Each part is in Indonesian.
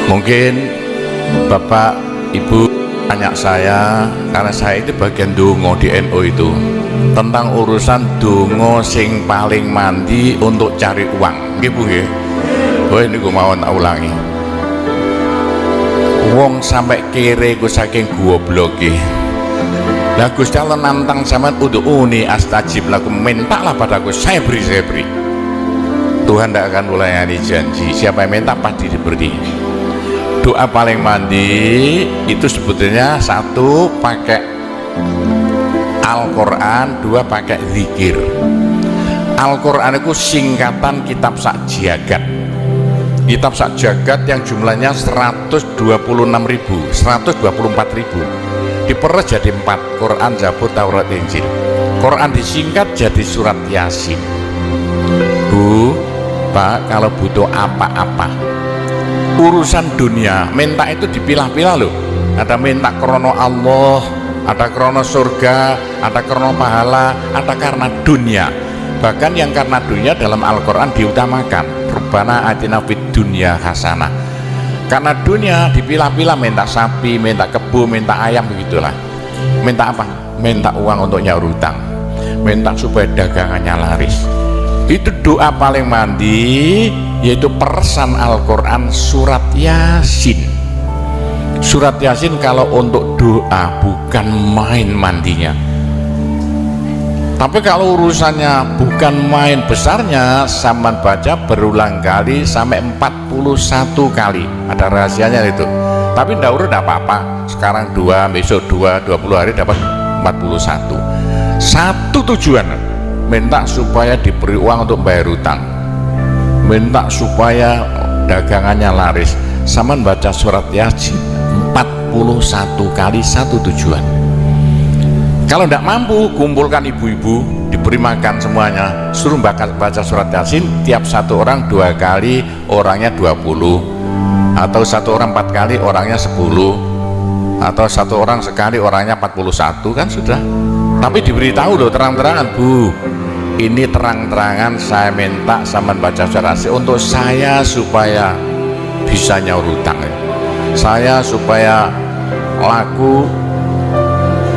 Mungkin Bapak Ibu tanya saya, karena saya itu bagian dongo di NU itu, tentang urusan dongo sing paling mandi untuk cari uang. Nggih Bu nggih. Oh ini gue mau tak ulangi. Wong sampai kere gue saking goblok nggih. Lah Gusti Allah nantang sampean ud'uni astajib lakum, mintalah padaku saya beri. Tuhan tidak akan melayani janji, siapa yang minta pasti diberi. Doa paling mandi itu sebetulnya satu pakai Al-Quran, dua pakai zikir. Al-Quran itu singkatan kitab sak jagat. Kitab sak jagat yang jumlahnya 124.000 diperes jadi 4, Quran, Zabur, Taurat, Injil. Quran disingkat jadi surat Yasin. Bu, Pak, kalau butuh apa-apa urusan dunia, minta itu dipilah-pilah loh. Ada minta krono Allah, ada krono surga, ada krono pahala, ada karena dunia. Bahkan yang karena dunia dalam Al-Quran diutamakan, Rabbana atina fid dunya hasanah. Karena dunia dipilah-pilah, minta sapi, minta kebu, minta ayam, begitulah. Minta apa? Minta uang untuk nyaur hutang, minta supaya dagangannya laris. Itu doa paling mandi, yaitu peresan Al-Quran surat Yasin. Surat Yasin kalau untuk doa bukan main mandinya. Tapi kalau urusannya bukan main besarnya, sampean baca berulang kali sampai 41 kali. Ada rahasianya itu. Tapi ndak urut apa-apa. Sekarang 2, besok 2, 20 hari dapat 41. Satu tujuan, minta supaya diberi uang untuk bayar hutang, minta supaya dagangannya laris. Sampean baca surat Yasin 41 kali, satu tujuan. Kalau tidak mampu, kumpulkan ibu-ibu, diberi makan semuanya, suruh baca surat Yasin, tiap satu orang 2 kali, orangnya 20, atau satu orang 4 kali, orangnya 10, atau satu orang sekali, orangnya 41, kan sudah. Tapi diberitahu loh terang-terangan, Bu, ini terang-terangan saya minta sampean baca surat Yasin untuk saya supaya bisa nyaur hutang, saya supaya laku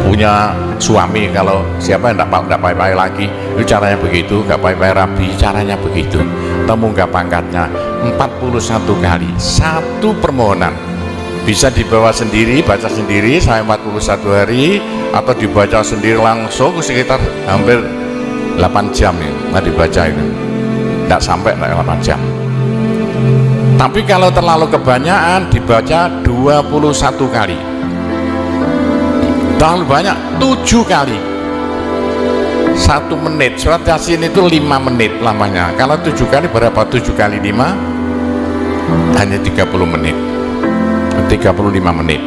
punya suami. Kalau siapa yang tidak payah lagi, itu caranya begitu. Gak payah rabi, caranya begitu. Temunggah pangkatnya 41 kali, satu permohonan. Bisa dibawa sendiri, baca sendiri sampai 41 hari, atau dibaca sendiri langsung sekitar hampir 8 jam nih, nggak dibaca itu tidak sampai 8 jam. Tapi kalau terlalu kebanyakan, dibaca 21 kali. Terlalu banyak 7 kali, 1 menit. Surat Yasin itu 5 menit lamanya. Kalau 7 kali berapa? 7 kali 5 hanya 30 menit, 35 menit.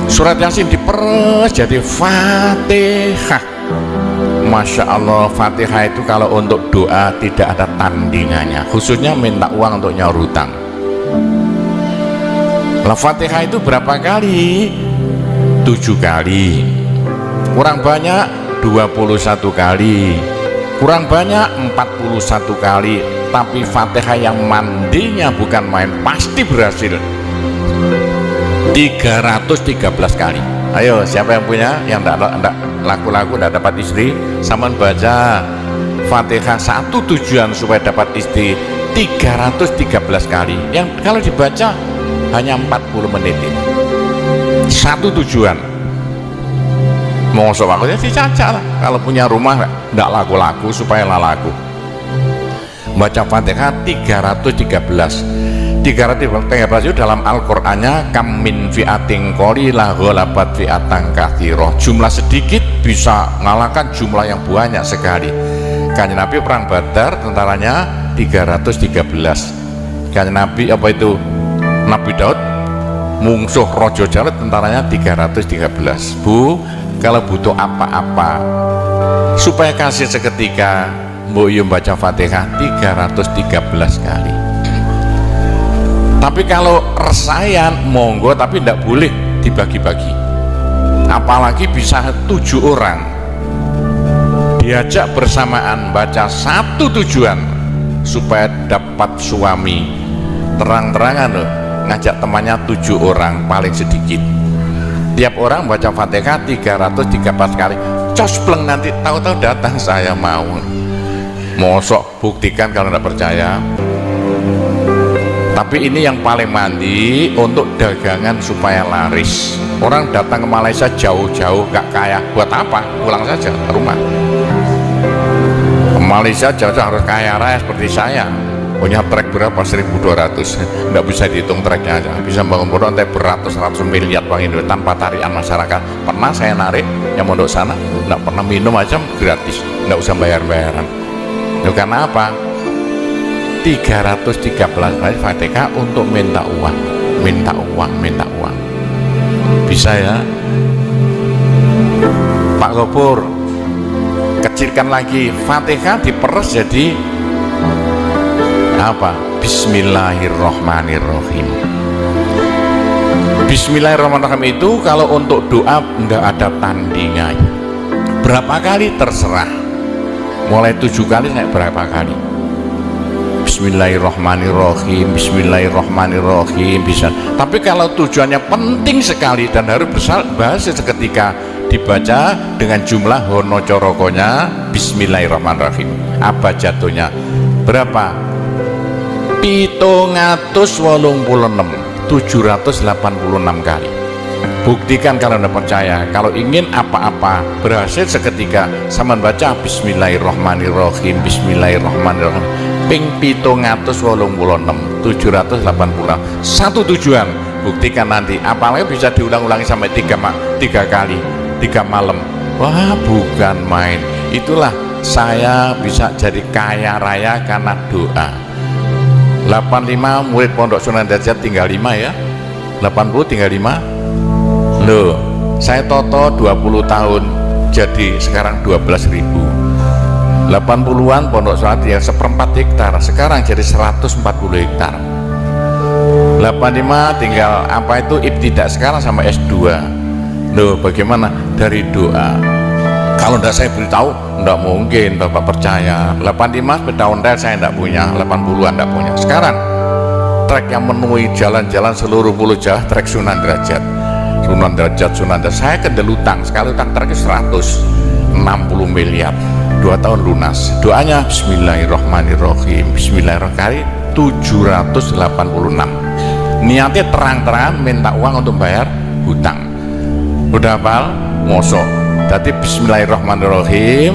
Surat Yasin diperes jadi Fatihah. Masya Allah, Fatihah itu kalau untuk doa tidak ada tandingannya, khususnya minta uang untuk nyaur hutang. Lah Fatihah itu berapa kali? 7 kali. Kurang banyak 21 kali, kurang banyak 41 kali. Tapi Fatihah yang mandinya bukan main, pasti berhasil 313 kali. Ayo, siapa yang punya, yang enggak laku-laku enggak dapat istri, sama baca Fatihah satu tujuan supaya dapat istri 313 kali. Yang kalau dibaca hanya 40 menit ini. Satu tujuan. Mau waktunya sih caca lah. Kalau punya rumah enggak laku-laku supaya laku. Baca Fatihah 313 itu dalam Al-Qur'annya kam min fi'atin qalilah ghalabat fi'atan katsirah. Jumlah sedikit bisa mengalahkan jumlah yang banyak sekali. Kanjeng Nabi perang Badar tentaranya 313. Kanjeng Nabi apa itu? Nabi Daud mungsuh Raja Jalut tentaranya 313. Bu, kalau butuh apa-apa supaya kasih seketika, mbok yo baca Fatihah 313 kali. Tapi kalau resayan monggo, tapi tidak boleh dibagi-bagi. Apalagi bisa 7 orang diajak bersamaan baca satu tujuan supaya dapat suami. Terang-terangan loh, ngajak temannya 7 orang paling sedikit, tiap orang baca Fatihah 313 kali, cospleng, nanti tahu-tahu datang saya mau. Mosok buktikan kalau tidak percaya. Tapi ini yang paling mandi untuk dagangan supaya laris. Orang datang ke Malaysia jauh-jauh gak kaya, buat apa? Pulang saja ke rumah. Ke Malaysia jauh-jauh harus kaya raya seperti saya, punya trek berapa? 1.200, nggak bisa dihitung treknya aja, bisa bangun pondok nanti beratus-ratus miliar uang Indonesia tanpa tarian masyarakat. Pernah saya narik yang mondok sana, nggak pernah minum aja gratis, nggak usah bayar-bayaran. Itu karena apa? 313 kali Fatihah untuk minta uang, minta uang, minta uang. Bisa ya Pak Gopur, kecilkan lagi Fatihah, diperes jadi apa? Bismillahirrohmanirrohim. Bismillahirrohmanirrohim itu kalau untuk doa enggak ada tandingannya. Berapa kali terserah, mulai 7 kali naik berapa kali. Bismillahirrohmanirrohim, Bismillahirrohmanirrohim bisa. Tapi kalau tujuannya penting sekali dan harus bahasa seketika, dibaca dengan jumlah hono corokonya Bismillahirrohmanirrohim. Apa jatuhnya? Berapa? 786 kali. Buktikan kalau anda percaya. Kalau ingin apa-apa berhasil seketika, sama baca Bismillahirrohmanirrohim, Bismillahirrohmanirrohim ping 786 satu tujuan. Buktikan nanti, apalagi bisa diulang-ulangi sampai 3 kali 3 malam. Wah, bukan main. Itulah saya bisa jadi kaya raya karena doa. 85 murid Pondok Sunan Derajat tinggal 5 ya, 80 tinggal 5 loh. Saya toto 20 tahun jadi sekarang 12.000. 80-an Pondok Sunan yang 1/4 hektar sekarang jadi 140 hektar. 85 tinggal apa itu ibtidak sekarang sama S2. Loh, bagaimana? Dari doa. Kalau tidak saya beritahu, tidak mungkin Bapak percaya. 85 sepeda ontel saya tidak punya, 80-an tidak punya. Sekarang trek yang menemui jalan-jalan seluruh pulau Jawa, trek Sunan Derajat, Sunan Derajat, Sunan Derajat. Saya kedelutang, sekali utang treknya 160 miliar, 2 tahun lunas. Doanya Bismillahirrohmanirrohim, Bismillahirrohmanirrohim 786. Niatnya terang-terangan minta uang untuk bayar hutang. Udah hafal? Mosok. Jadi Bismillahirrohmanirrohim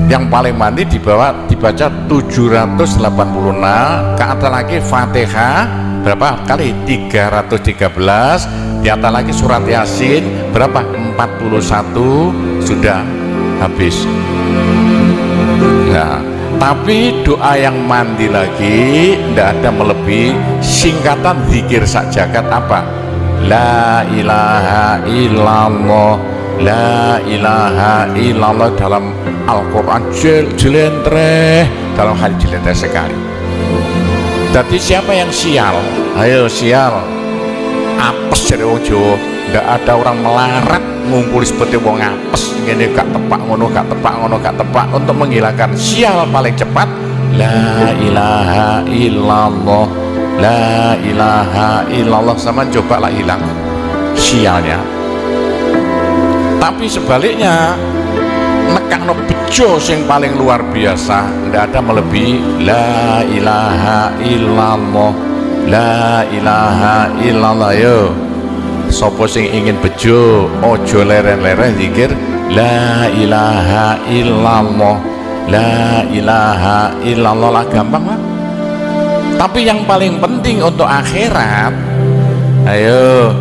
yang paling mandi dibaca 786, ke atas lagi Fatihah berapa kali? 313, di atas lagi surat Yasin berapa? 41, sudah habis. Nah, tapi doa yang mandi lagi tidak ada melebihi singkatan zikir sak jagat apa? La ilaha illallah, la ilaha illallah dalam Al-Quran jelentreh, dalam hadis jelentreh sekali. Jadi siapa yang sial? Ayo sial, apes jadi wong Jawa. Tidak ada orang melarat ngumpul seperti wong apes ini, gak tepak ngono, gak tepak ngono, gak tepak. Untuk menghilangkan sial paling cepat la ilaha illallah, la ilaha illallah. Sama coba lah hilang sialnya. Tapi sebaliknya nekakno bejo sing paling luar biasa, tidak ada melebihi la ilaha illallah, la ilaha illallah. Yo sopo sing ingin bejo, ojo leren-leren zikir la ilaha illallah, la ilaha illallah lah, gampang lah. Tapi yang paling penting untuk akhirat, ayo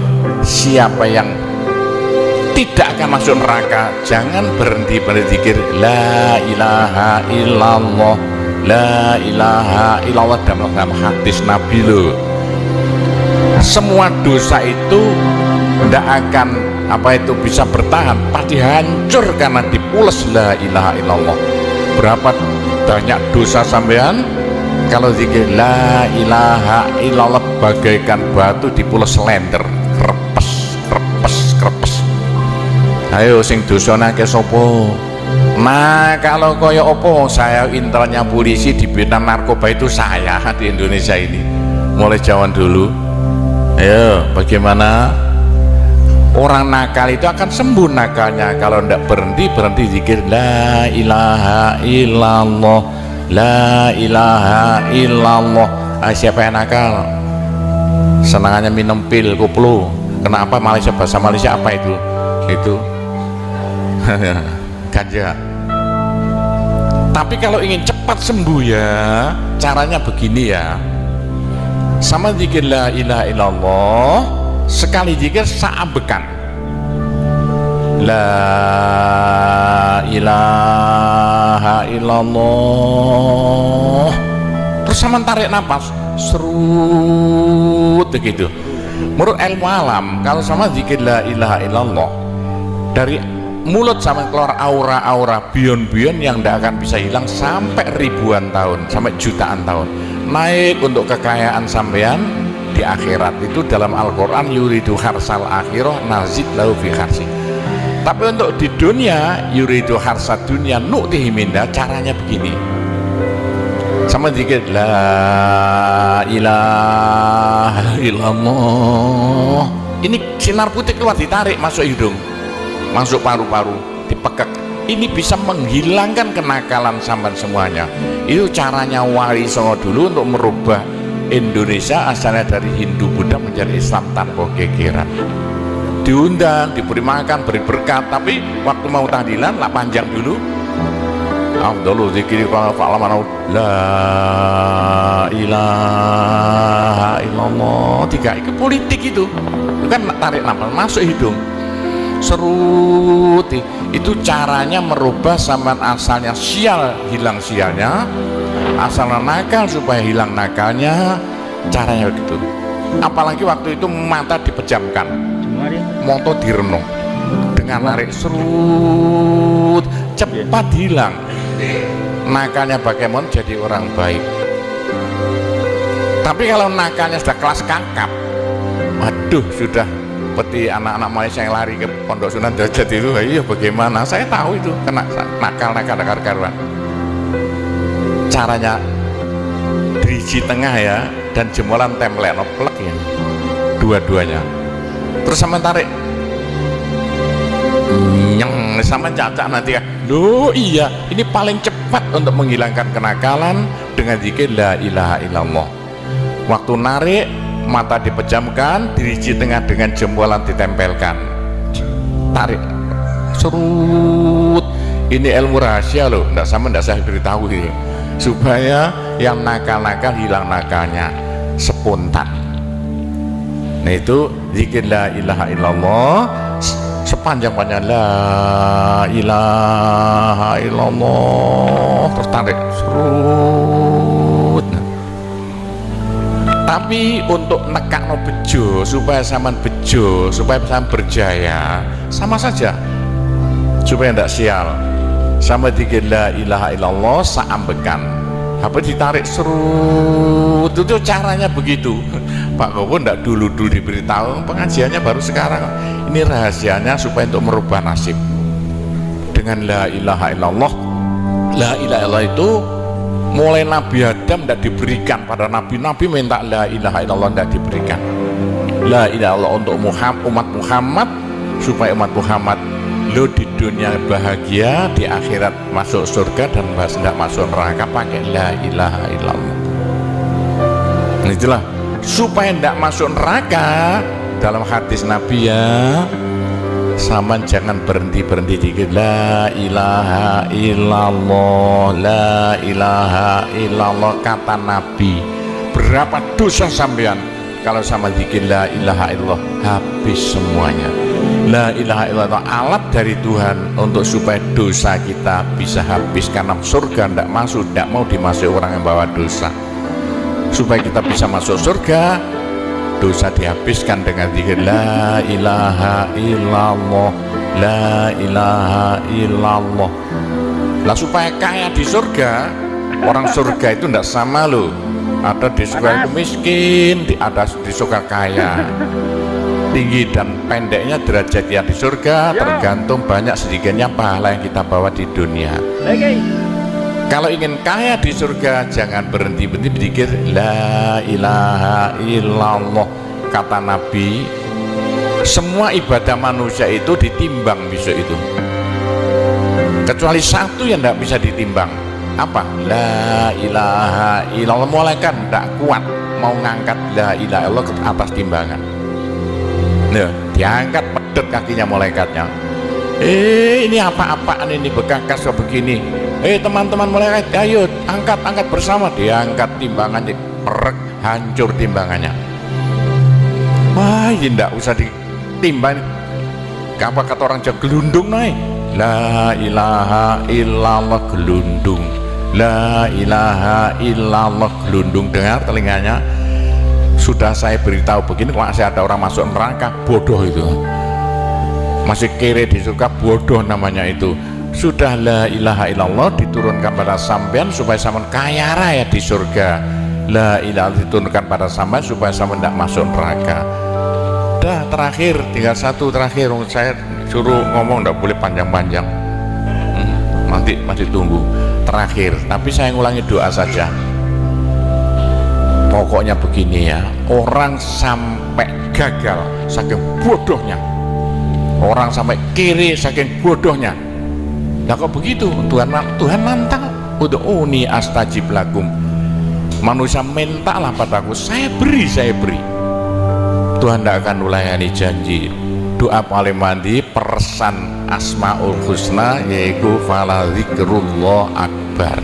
siapa yang tidak akan masuk neraka, jangan berhenti berzikir la ilaha illallah, la ilaha illallah dalam hadis Nabi loh. Semua dosa itu tidak akan apa itu bisa bertahan, pasti hancur karena dipules la ilaha illallah. Berapa banyak dosa sampean kalau zikir la ilaha illallah bagaikan batu dipules lender, krepes krepes krepes. Ayo sing dosane akeh sapa? Nah, kalau koyo opo, saya intelnya polisi di bidang narkoba itu saya di Indonesia ini mulai zaman dulu. Ayo, bagaimana? Orang nakal itu akan sembuh nakalnya kalau tidak berhenti zikir la ilaha illallah, la ilaha illallah. Siapa yang nakal? Senangannya minum pil koplo. Kenapa? Malaysia, bahasa Malaysia apa itu? Itu ganja. Tapi kalau ingin cepat sembuh ya, caranya begini ya. Sama zikir la ilaha illallah, sekali zikir saambekan. La ilaha illallah. Terus sama tarik nafas, serut begitu. Menurut ilmu alam, kalau sama zikir la ilaha illallah, dari mulut sama keluar aura-aura bion-bion yang tidak akan bisa hilang sampai ribuan tahun, sampai jutaan tahun. Naik untuk kekayaan sampean di akhirat. Itu dalam Al-Quran, yuridu harsal akhirah nazid lahu fi harsi. Tapi untuk di dunia, yuridu harsad dunia nu'tihi minda, caranya begini. Sama dikit la ilaha illallah. Ini sinar putih keluar, ditarik masuk hidung, masuk paru-paru, dipekek. Ini bisa menghilangkan kenakalan sampean semuanya. Itu caranya Wali Songo dulu untuk merubah Indonesia asalnya dari Hindu Buddha menjadi Islam tanpa gegeran. Diundang, diberi makan, beri berkat, tapi waktu mau tahlilan lah panjang dulu. Afdhalu dzikri fa'laman la ilaha illallah. Tiga itu politik itu kan tarik nafas masuk hidung, serut. Itu caranya merubah sampean asalnya sial, hilang sialnya, asalnya nakal supaya hilang nakalnya. Caranya begitu. Apalagi waktu itu mata dipejamkan, moto direnung, dengan narik serut, cepat hilang nakalnya. Bagaimana jadi orang baik. Tapi kalau nakalnya sudah kelas kakap, waduh, sudah seperti anak-anak Malaysia yang lari ke Pondok Sunan Derajat itu. Iya, bagaimana? Saya tahu itu kena nakal karuan. Caranya driji tengah ya, dan jemolan templek noplek ya, dua-duanya. Terus sama tarik nyeng sama cacak nanti ya. Loh iya, ini paling cepat untuk menghilangkan kenakalan dengan zikir la ilaha illallah. Waktu narik, mata dipejamkan, diriji tengah dengan jempolan ditempelkan, tarik, serut. Ini ilmu rahasia loh, tidak saya beritahu ini, supaya yang nakal-nakal hilang nakalnya spontan. Nah itu zikir la ilaha illallah, sepanjang-panjang la ilaha illallah, terus tarik, serut. Tapi untuk nekakno bejo, supaya sampean bejo, supaya sampean berjaya, sama saja, supaya tidak sial. Sama zikir la ilaha illallah saambekan, apa ditarik serut. Itu caranya begitu. Pak Gowo tidak dulu diberitahu, pengajiannya baru sekarang. Ini rahasianya supaya untuk merubah nasib dengan la ilaha illallah. La ilaha illallah itu mulai Nabi Adam tidak diberikan pada nabi-nabi, minta la ilaha illallah tidak diberikan. La ilaha illallah untuk umat Muhammad, supaya umat Muhammad lo di dunia bahagia, di akhirat masuk surga, dan tidak masuk neraka pakai la ilaha illallah. Itulah supaya tidak masuk neraka. Dalam hadis Nabi ya, sama jangan berhenti dikit la ilaha illallah, la ilaha illallah. Kata Nabi, berapa dosa sampean kalau sama zikir la ilaha illallah habis semuanya. La ilaha illallah alat dari Tuhan untuk supaya dosa kita bisa habis, karena surga tidak masuk, tidak mau dimasuki orang yang bawa dosa. Supaya kita bisa masuk surga, dosa dihabiskan dengan zikir la ilaha illallah, la ilaha illallah. Lah supaya kaya di surga, orang surga itu tidak sama loh. Ada di surga itu miskin, ada di surga kaya. Tinggi dan pendeknya derajatnya di surga tergantung banyak sedikitnya pahala yang kita bawa di dunia. Kalau ingin kaya di surga, jangan berhenti berzikir la ilaha illallah. kata Nabi, semua ibadah manusia itu ditimbang besok itu, kecuali satu yang tidak bisa ditimbang. Apa? La ilaha illallah. Malaikat tidak kuat mau ngangkat la ilaha illallah ke atas timbangan. Nah, diangkat pedet kakinya malaikatnya. Ini apa-apaan ini, bekas begini. Teman-teman malaikat, ayo angkat bersama. Diangkat timbangannya, perek, hancur timbangannya. Wah, ini tidak usah ditimbang. Apa kata orang Jawa, gelundung naik. La ilaha illallah, gelundung. La ilaha illallah, gelundung. Dengar telinganya, sudah saya beritahu begini, kalau saya ada orang masuk neraka, bodoh itu, masih kere di surga, bodoh namanya itu. Sudah la ilaha illallah diturunkan pada sampean supaya sampean kaya raya di surga. La ilaha diturunkan pada sampean supaya sampean tidak masuk neraka. Dah, terakhir, tinggal satu terakhir. Saya suruh ngomong tidak boleh panjang-panjang, nanti masih tunggu. Terakhir, tapi saya ngulangi doa saja. Pokoknya begini ya, orang sampai gagal saking bodohnya, orang sampai kiri saking bodohnya. Nah kok begitu? Tuhan nantang, ud'uni astajib lakum. Manusia mintalah padaku, saya beri. Tuhan tidak akan ulangi janji. Doa paling mandi persan Asmaul Husna, yaitu fala zikrullah akbar.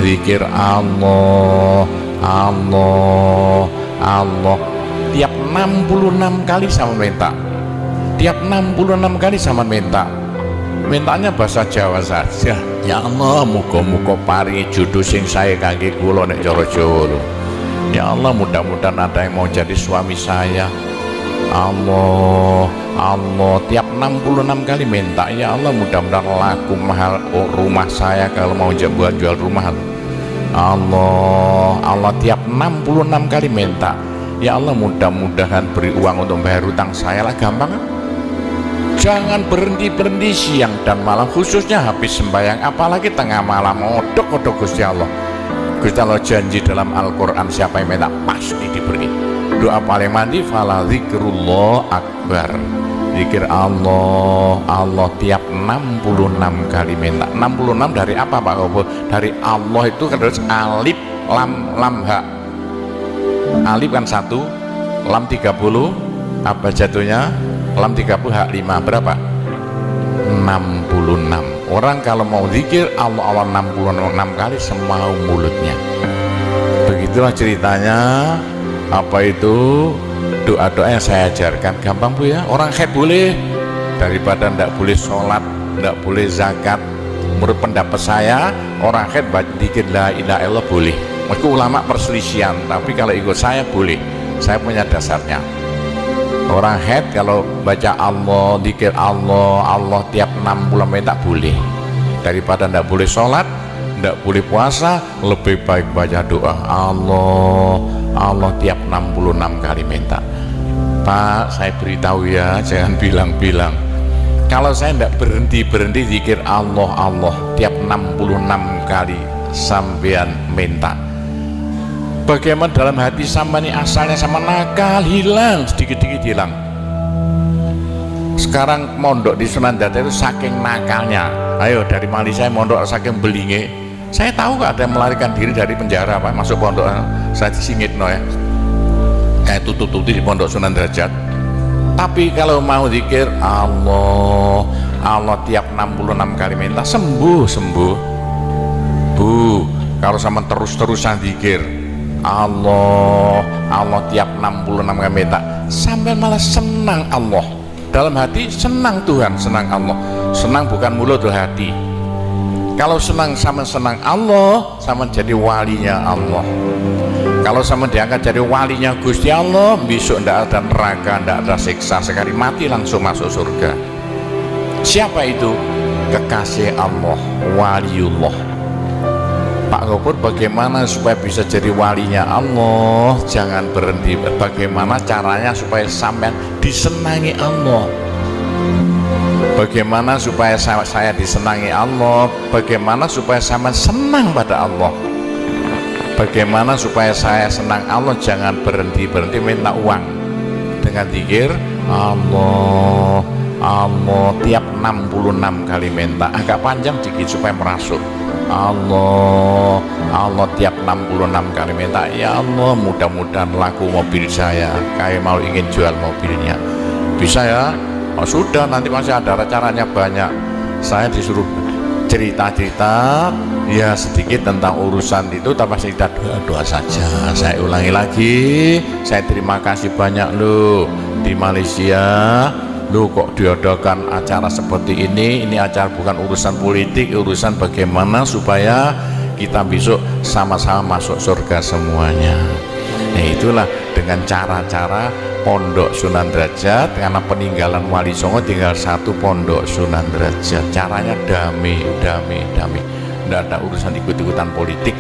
Zikir Allah, Allah, Allah. Tiap 66 kali sama minta. Tiap 66 kali sama minta. Mintanya bahasa Jawa saja. Ya Allah, muga-muga paringi jodoh sing saya kangge kula nek cara Jawa lho. Ya Allah, mudah-mudahan ada yang mau jadi suami saya. Allah, Allah, tiap 66 kali minta. Ya Allah, mudah-mudahan laku mahal rumah saya kalau mau jual rumah. Allah, Allah, tiap 66 kali minta. Ya Allah, mudah-mudahan beri uang untuk bayar hutang saya lah, gampang kan? Jangan berhenti siang dan malam, khususnya habis sembahyang, apalagi tengah malam. Odok Gusti Allah. Gusti Allah janji dalam Al-Quran, siapa yang minta pasti diberi. Doa paling mandi fala zikrullah akbar. Zikir Allah, Allah tiap 66 kali minta. 66 dari apa Pak Kobo? Dari Allah itu kan alif lam ha. Alif kan 1, lam 30, apa jatuhnya? Lam 30 hak 5, berapa? 66. Orang kalau mau zikir Allah 66 kali semau mulutnya. Begitulah ceritanya. Apa itu doa-doa yang saya ajarkan, gampang Bu ya. Orang haid boleh, daripada tidak boleh sholat, tidak boleh zakat. Menurut pendapat saya, orang haid zikir la ilaha illallah boleh. Mereka ulama perselisihan, tapi kalau ikut saya boleh. Saya punya dasarnya. Orang haid kalau baca Allah, zikir Allah, Allah tiap 60 menit tak boleh. Daripada tidak boleh sholat, tidak boleh puasa, lebih baik baca doa Allah, Allah tiap 66 kali minta. Pak, saya beritahu ya, jangan bilang-bilang. Kalau saya tidak berhenti zikir Allah, Allah tiap 66 kali sampean minta, bagaimana dalam hati sama ini asalnya sama nakal, hilang, sedikit-sedikit hilang. Sekarang mondok di Sunan Data itu saking nakalnya. Ayo dari Mali saya mondok saking belinge. Saya tahu gak ada yang melarikan diri dari penjara Pak, masuk pondok saya disingit no ya. Kayak tutup-tutup di pondok Sunan Derajat. Tapi kalau mau zikir Allah, Allah tiap 66 kali minta, sembuh. Bu, kalau sama terus-terusan zikir Allah, Allah tiap 66 kali minta, sampai malah senang Allah. Dalam hati senang Tuhan, senang Allah. Senang bukan mulut tuh hati. Kalau senang sama senang Allah, sama jadi walinya Allah. Kalau sama diangkat jadi walinya Gusti Allah, besok tidak ada neraka, tidak ada siksa, sekali mati langsung masuk surga. Siapa itu? Kekasih Allah, waliullah. Pak Gopur, bagaimana supaya bisa jadi walinya Allah? Jangan berhenti. Bagaimana caranya supaya sampean disenangi Allah? Bagaimana supaya saya disenangi Allah? Bagaimana supaya sampean senang pada Allah? bagaimana supaya saya senang Allah, jangan berhenti minta uang dengan zikir Allah Allah tiap 66 kali minta, agak panjang dikit supaya merasuk. Allah Allah tiap 66 kali minta, ya Allah mudah-mudahan laku mobil saya, kayak mau ingin jual mobilnya, bisa ya. Oh, sudah, nanti masih ada caranya banyak. Saya disuruh cerita-cerita ya sedikit tentang urusan itu, tapi kita doa-doa saja. Saya ulangi lagi, saya terima kasih banyak loh di Malaysia. Lu kok diadakan acara seperti ini acara bukan urusan politik, urusan bagaimana supaya kita besok sama-sama masuk surga semuanya. Nah itulah dengan cara-cara Pondok Sunan Derajat, karena peninggalan Wali Songo tinggal satu Pondok Sunan Derajat. Caranya damai. Tidak ada urusan ikut-ikutan politik,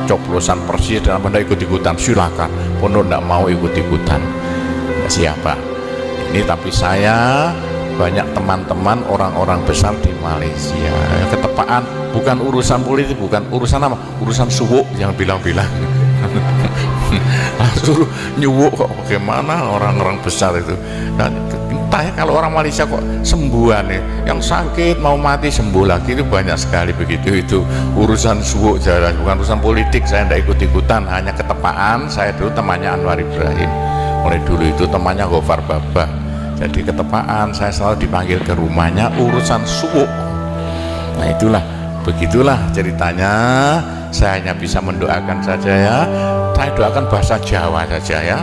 coplosan persis dan apa ikut-ikutan, silakan. Pondok tidak mau ikut-ikutan, siapa ini. Tapi saya banyak teman-teman orang-orang besar di Malaysia, ketepaan bukan urusan politik, bukan urusan apa, urusan suwuk yang bilang-bilang suruh nyuwuk kok, bagaimana orang-orang besar itu. Dan entah ya, kalau orang Malaysia kok sembuhan nih, yang sakit mau mati sembuh lagi, itu banyak sekali begitu. Itu urusan suwuk jalan, bukan urusan politik. Saya tidak ikut-ikutan, hanya ketepaan. Saya dulu temannya Anwar Ibrahim, mulai dulu itu temannya Gofar Babah, jadi ketepaan saya selalu dipanggil ke rumahnya urusan suwuk. Nah itulah, begitulah ceritanya. Saya hanya bisa mendoakan saja ya. Saya doakan bahasa Jawa saja ya.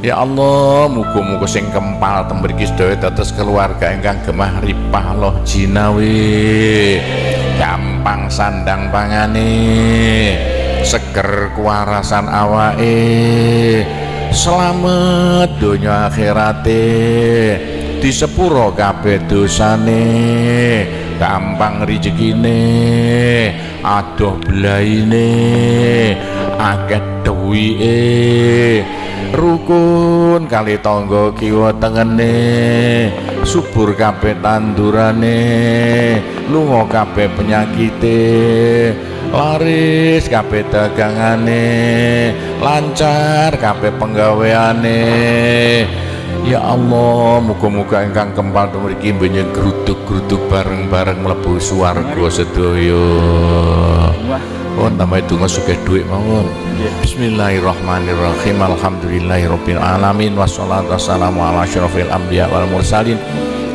Ya Allah, muga-muga sing kempal tembriki sedaya dados keluarga ingkang gemah ripah loh jinawi, gampang sandang pangane, seger kuwarasan awake, selamat donya akhirate, di sepuro kabeh dosane, gampang rezekine, adoh belaine, akeh duwike, rukun kali tangga kiwa tengene, subur kabeh tandurane, lunga kabeh penyakite, laris kabeh dagangane, lancar kabeh penggaweane. Ya Allah, muga-muga ingkang kempal mriki mbenyen gruduk-gruduk bareng-bareng mlebu swarga sedaya. Oh, tambah donga sugih dhuwit mawon. Bismillahirrahmanirrahim. Alhamdulillahirabbil alamin wassalatu wassalamu ala asyrofil anbiya wal mursalin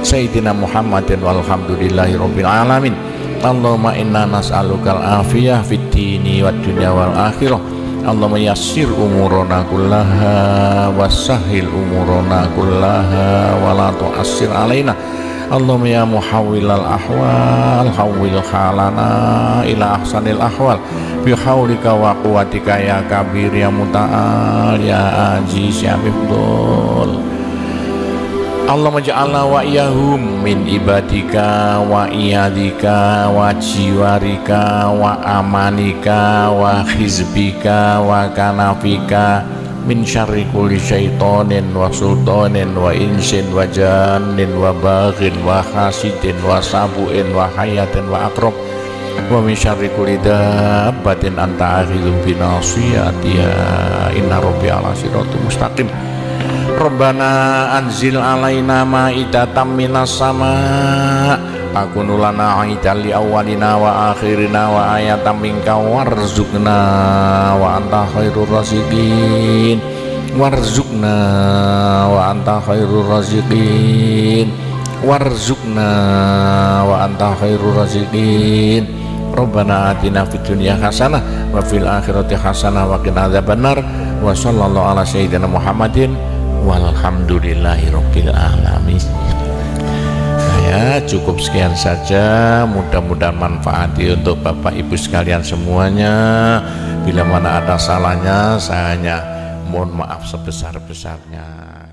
sayyidina Muhammadin walhamdulillahirabbil alamin. Allahumma inna nas'alukal afiyah fid dini wad dunya wal akhirah. Allahumma yassir umurana kullaha wassahil umurana kullaha wa la tu'assir alaina. Allahumma ya muhawwilal ahwal hawwil halana ila ahsanil ahwal bi haulika wa quwwatika ya kabir ya muta'al ya aziz ya mifdul. Allahumma ja'alna wa iyahum min ibadika wa iyadika wa jiwarika wa amanika wa hizbika wa kanafika min syarri kulli syaitonin wa sultanin wa insin wa jannin wa baghin wa hasidin wa sabuin wa hayatin wa akrab wa min syarri kulli dabbatin anta akhidun binasiyatiha inna rabbi ala siratul mustaqim. Rabbana anzil alaina ma'idatan minas sama takunu lana aidan li awwalina wa akhirina wa ayatan minka warzuqna wa anta khairur raziqin warzuqna wa anta khairur raziqin warzuqna wa anta khairur raziqin. Rabbana atina fid dunya hasanah wa fil akhirati hasanah wa qina adzabannar wa sallallahu ala sayyidina Muhammadin walhamdulillahirabbil alamin. Ya, cukup sekian saja, mudah-mudahan manfaati untuk Bapak Ibu sekalian semuanya. Bila mana ada salahnya, saya hanya mohon maaf sebesar-besarnya.